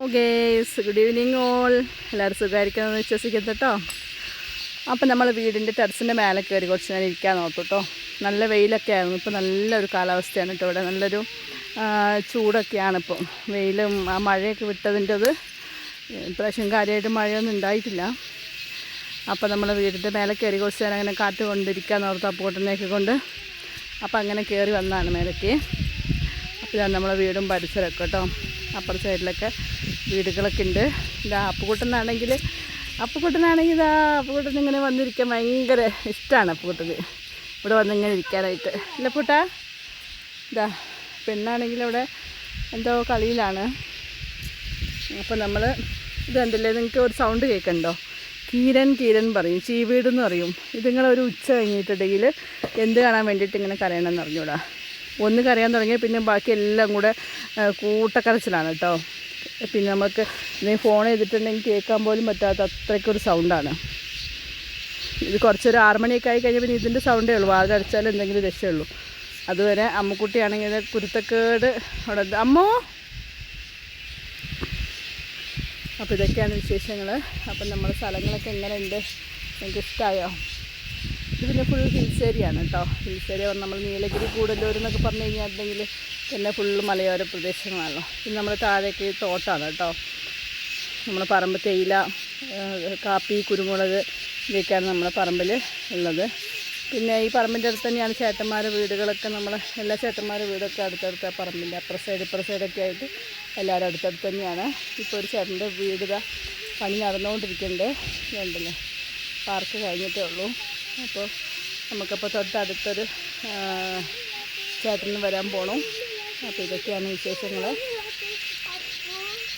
Good evening all. എല്ലാവരും സുഖമായിരിക്കുമെന്ന് വിശ്വസിക്കുന്നു കേട്ടോ. അപ്പം നമ്മൾ വീടിൻ്റെ ടെറസിൻ്റെ മേലെ കയറി കുറച്ച് നേരം ഇരിക്കാൻ നോക്കും കേട്ടോ. നല്ല വെയിലൊക്കെ ആയിരുന്നു. ഇപ്പോൾ നല്ലൊരു കാലാവസ്ഥയാണ് കേട്ടോ. ഇവിടെ നല്ലൊരു ചൂടൊക്കെയാണ് ഇപ്പോൾ. വെയിലും ആ മഴയൊക്കെ വിട്ടതിൻ്റെത്. ഇപ്രാവശ്യം കാര്യമായിട്ട് മഴയൊന്നും ഉണ്ടായിട്ടില്ല. അപ്പോൾ നമ്മൾ വീടിൻ്റെ മേലെ കയറി കുറച്ച് നേരം അങ്ങനെ കാറ്റ് കൊണ്ടിരിക്കാൻ ഓർത്ത് അപ്പൂട്ടനെയൊക്കെ കൊണ്ട്. അപ്പോൾ അങ്ങനെ കയറി വന്നതാണ് മേലേക്ക്. അപ്പോൾ ഞാൻ നമ്മളെ വീടും പരിസരമൊക്കെ കേട്ടോ. അപ്പുറ സൈഡിലൊക്കെ വീടുകളൊക്കെ ഉണ്ട്. ഇതാ അപ്പുകുട്ടനാണെങ്കിൽ ഇതാ അപ്പുകുട്ടൻ ഇങ്ങനെ വന്നിരിക്കാൻ ഭയങ്കര ഇഷ്ടമാണ്. അപ്പുകുട്ടന് ഇവിടെ വന്നിങ്ങനെ ഇരിക്കാനായിട്ട് ഇല്ല പൂട്ടാ. ഇതാ പെണ്ണാണെങ്കിൽ അവിടെ എന്തോ കളിയിലാണ്. അപ്പോൾ നമ്മൾ ഇത് കണ്ടില്ലേ, നിങ്ങൾക്ക് ഒരു സൗണ്ട് കേൾക്കണ്ടോ? കീരൻ പറയും, ചീവീടെന്ന് പറയും. ഇതിങ്ങളൊരു ഉച്ച കഴിഞ്ഞിട്ടുണ്ടെങ്കിൽ എന്ത് കാണാൻ വേണ്ടിയിട്ട് ഇങ്ങനെ കരയണമെന്ന് അറിഞ്ഞൂടാ. ഒന്ന് കരയാൻ തുടങ്ങിയാൽ പിന്നെ ബാക്കി എല്ലാം കൂടെ കൂട്ടക്കരച്ചിലാണ് കേട്ടോ. പിന്നെ നമുക്ക് ഇനി ഫോൺ ചെയ്തിട്ടുണ്ടെങ്കിൽ കേൾക്കാൻ പോലും പറ്റാത്ത അത്രയ്ക്കൊരു സൗണ്ടാണ്. ഇത് കുറച്ചൊരു 6 മണിയൊക്കെ ആയി കഴിഞ്ഞാൽ പിന്നെ ഇതിൻ്റെ സൗണ്ടേ ഉള്ളൂ. വാതിലടച്ചാൽ എന്തെങ്കിലും രക്ഷയുള്ളൂ. അതുവരെ അമ്മുക്കുട്ടിയാണെങ്കിൽ കുരുത്തക്കേട് അവിടെ അമ്മോ. അപ്പോൾ ഇതൊക്കെയാണ് വിശേഷങ്ങൾ. അപ്പം നമ്മുടെ സ്ഥലങ്ങളൊക്കെ എങ്ങനെയുണ്ട്, നിങ്ങൾക്ക് ഇഷ്ടമായോ? ഇത് പിന്നെ ഫുൾ ഹിൽസ് ഏരിയയാണ് കേട്ടോ. ഹിൽസ് ഏരിയ നമ്മൾ നീലഗിരി കൂടല്ലൂർ എന്നൊക്കെ പറഞ്ഞു കഴിഞ്ഞിട്ടുണ്ടെങ്കിൽ പിന്നെ ഫുള്ള് മലയോര പ്രദേശങ്ങളാണല്ലോ. ഇത് നമ്മുടെ താഴേക്ക് തോട്ടമാണ് കേട്ടോ. നമ്മുടെ പറമ്പ് തേയില, കാപ്പി, കുരുമുളക് ഇതൊക്കെയാണ് നമ്മുടെ പറമ്പിൽ ഉള്ളത്. പിന്നെ ഈ പറമ്പിൻ്റെ അടുത്ത് തന്നെയാണ് ചേട്ടന്മാരുടെ വീടുകളൊക്കെ. എല്ലാ ചേട്ടന്മാരുടെ വീടൊക്കെ അടുത്തടുത്ത പറമ്പിൻ്റെ അപ്പുറ സൈഡൊക്കെ ആയിട്ട് എല്ലാവരും അടുത്തടുത്ത് തന്നെയാണ്. ഇപ്പോൾ ഒരു ചേട്ടൻ്റെ വീട് പണി നടന്നുകൊണ്ടിരിക്കുന്നുണ്ട്. ഇതുണ്ടല്ലേ, പാർക്ക് കഴിഞ്ഞിട്ടേ ഉള്ളൂ. അപ്പോൾ നമുക്കപ്പോൾ തൊട്ടടുത്തൊരു ചേട്ടന് വരാൻ പോകണം. അപ്പോൾ ഇതൊക്കെയാണ് വിശേഷങ്ങൾ.